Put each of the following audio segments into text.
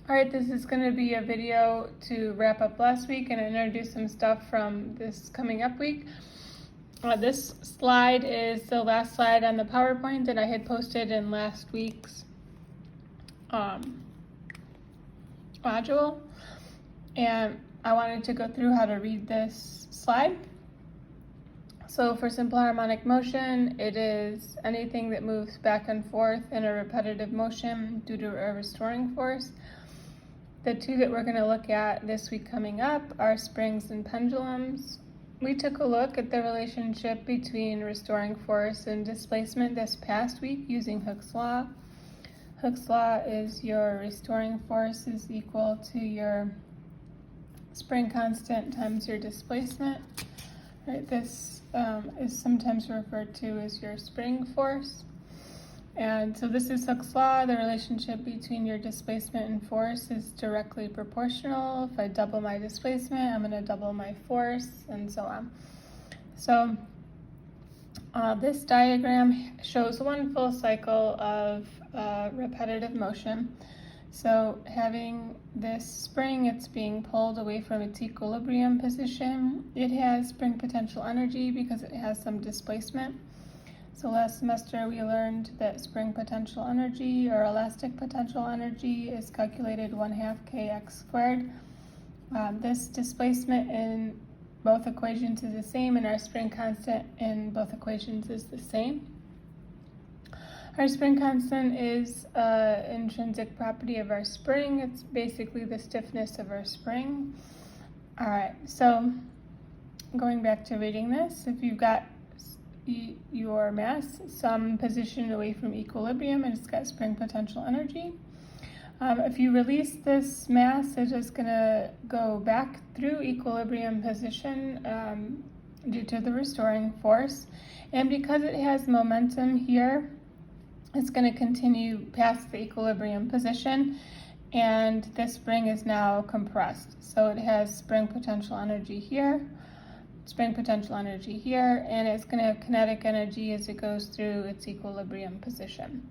Alright, this is going to be a video to wrap up last week and introduce some stuff from this coming up week. This slide is the last slide on the PowerPoint that I had posted in last week's module. And I wanted to go through how to read this slide. So for simple harmonic motion, it is anything that moves back and forth in a repetitive motion due to a restoring force. The two that we're going to look at this week coming up are springs and pendulums. We took a look at the relationship between restoring force and displacement this past week using Hooke's law. Hooke's law is your restoring force is equal to your spring constant times your displacement. Right, this is sometimes referred to as your spring force. And so this is Hooke's law. The relationship between your displacement and force is directly proportional. If I double my displacement, I'm going to double my force, and so on. So this diagram shows one full cycle of repetitive motion. So having this spring, it's being pulled away from its equilibrium position. It has spring potential energy because it has some displacement. So last semester we learned that spring potential energy or elastic potential energy is calculated 1/2 kx squared. This displacement in both equations is the same, and our spring constant in both equations is the same. Our spring constant is an intrinsic property of our spring. It's basically the stiffness of our spring. All right, so going back to reading this, if you've got your mass some position away from equilibrium and it's got spring potential energy. If you release this mass, it is going to go back through equilibrium position due to the restoring force. And because it has momentum here, it's going to continue past the equilibrium position, and this spring is now compressed. So it has spring potential energy here, spring potential energy here, and it's going to have kinetic energy as it goes through its equilibrium position.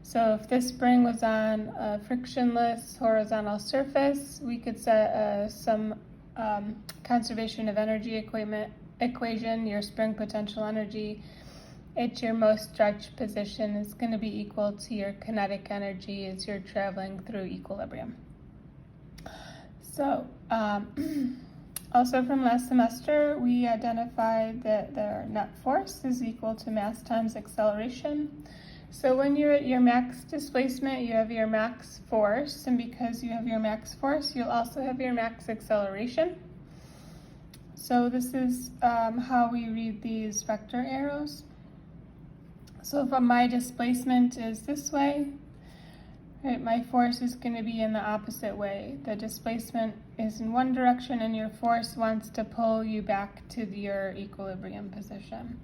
So if this spring was on a frictionless horizontal surface, we could set some conservation of energy equation. Your spring potential energy at your most stretched position is going to be equal to your kinetic energy as you're traveling through equilibrium. So also from last semester, we identified that the net force is equal to mass times acceleration. So when you're at your max displacement, you have your max force, and because you have your max force, you'll also have your max acceleration. So this is how we read these vector arrows. So if my displacement is this way, right, my force is going to be in the opposite way. The displacement is in one direction and your force wants to pull you back to your equilibrium position.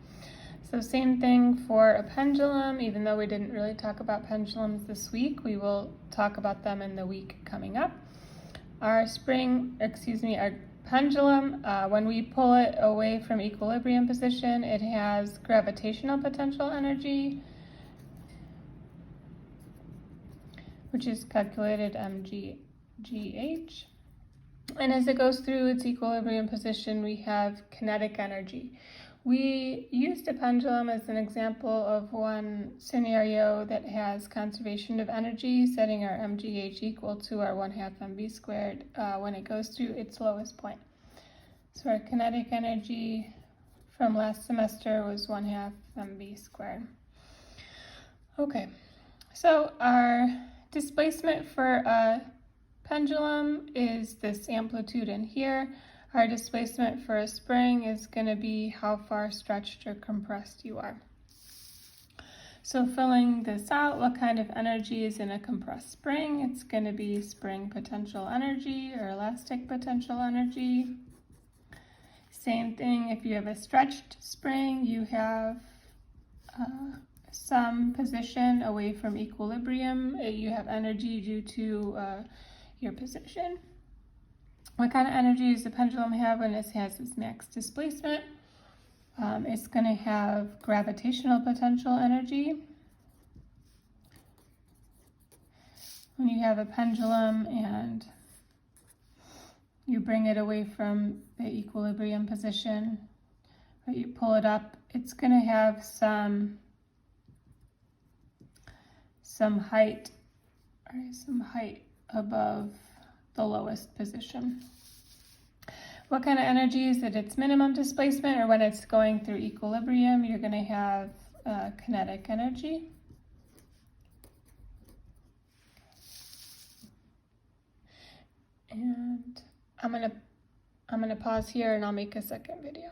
So same thing for a pendulum. Even though we didn't really talk about pendulums this week, we will talk about them in the week coming up. Our pendulum, when we pull it away from equilibrium position, it has gravitational potential energy, which is calculated mgh. And as it goes through its equilibrium position, we have kinetic energy. We used a pendulum as an example of one scenario that has conservation of energy, setting our mgh equal to our 1/2 mv squared when it goes through its lowest point. So our kinetic energy from last semester was 1/2 mv squared. Okay, so our displacement for a pendulum is this amplitude in here. Our displacement for a spring is going to be how far stretched or compressed you are. So filling this out, what kind of energy is in a compressed spring? It's going to be spring potential energy or elastic potential energy. Same thing, if you have a stretched spring, you have some position away from equilibrium. You have energy due to your position. What kind of energy does the pendulum have when it has its max displacement? It's going to have gravitational potential energy. when you have a pendulum and you bring it away from the equilibrium position, or you pull it up, it's going to have some height, or some height above the lowest position. What kind of energy is at its minimum displacement, or when it's going through equilibrium, you're going to have kinetic energy. And I'm gonna pause here and I'll make a second video.